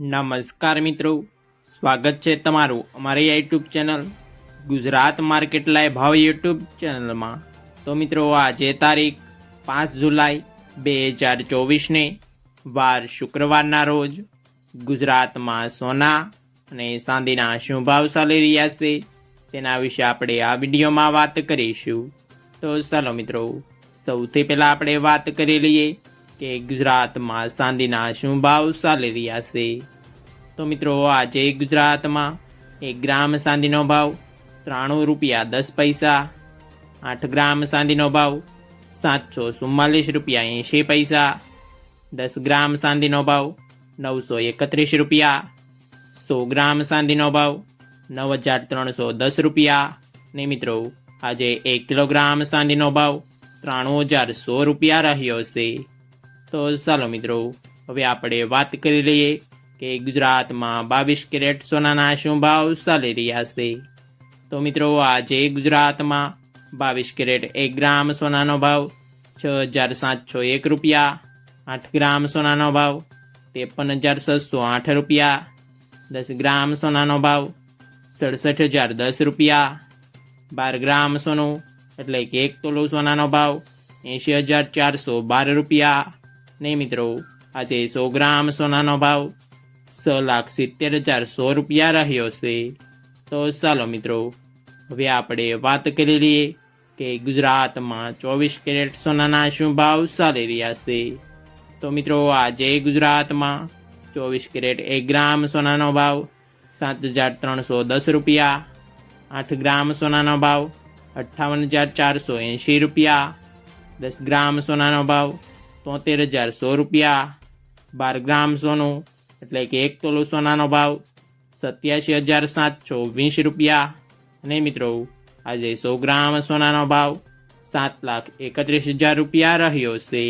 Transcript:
નમસ્કાર મિત્રો, સ્વાગત છે તમારું અમારી YouTube channel Gujarat market live ભાવ યુટ્યુબ ચેનલમાં। તો મિત્રો, આજે તારીખ 5 જુલાઈ 2024ને વાર શુક્રવારના રોજ ગુજરાતમાં સોના અને ચાંદીના શું ભાવ ચાલી રહ્યા છે તેના વિશે આપણે આ વિડીયોમાં વાત કરીશું। તો ચાલો મિત્રો, સૌથી પહેલાં આપણે વાત કરી લઈએ કે ગુજરાતમાં ચાંદીના શું ભાવ ચાલી રહ્યા છે। તો મિત્રો, આજે ગુજરાતમાં 1 ગ્રામ ચાંદીનો ભાવ 93 રૂપિયા 10 પૈસા, 8 ગ્રામ ચાંદીનો ભાવ 744 રૂપિયા 80 પૈસા, 10 ગ્રામ ચાંદીનો ભાવ 931 રૂપિયા, 100 ગ્રામ ચાંદીનો ભાવ 9310 રૂપિયા ને મિત્રો, આજે 1 કિલોગ્રામ ચાંદીનો ભાવ 93100 રૂપિયા રહ્યો છે। તો ચાલો મિત્રો, હવે આપણે વાત કરી લઈએ કે ગુજરાતમાં 22 કેરેટ સોનાના શું ભાવ ચાલી રહ્યા છે। તો મિત્રો, આજે ગુજરાતમાં 22 કેરેટ 1 ગ્રામ સોનાનો ભાવ 6701 રૂપિયા, 8 ગ્રામ સોનાનો ભાવ 53608 રૂપિયા, 10 ગ્રામ સોનાનો ભાવ 67010 રૂપિયા, 12 ગ્રામ સોનું એટલે કે 1 તોલો સોનાનો ભાવ 80412 રૂપિયા ને મિત્રો, આજે 100 ગ્રામ સોનાનો ભાવ 6,70,100 રૂપિયા રહ્યો છે। તો ચાલો મિત્રો, હવે આપણે વાત કરી લઈએ કે ગુજરાતમાં 24 કેરેટ સોનાના શું ભાવ ચાલી રહ્યા છે। તો મિત્રો, આજે ગુજરાતમાં 24 કેરેટ 1 ગ્રામ સોનાનો ભાવ 7,310 રૂપિયા, 8 ગ્રામ સોનાનો ભાવ 58,480 રૂપિયા, 10 ગ્રામ સોનાનો ભાવ 73,100 રૂપિયા, 12 ગ્રામ સોનું એટલે કે 1 તોલો સોનાનો ભાવ 87,720 રૂપિયા અને મિત્રો, આજે 100 ગ્રામ સોનાનો ભાવ 7,31,000 રૂપિયા રહ્યો છે।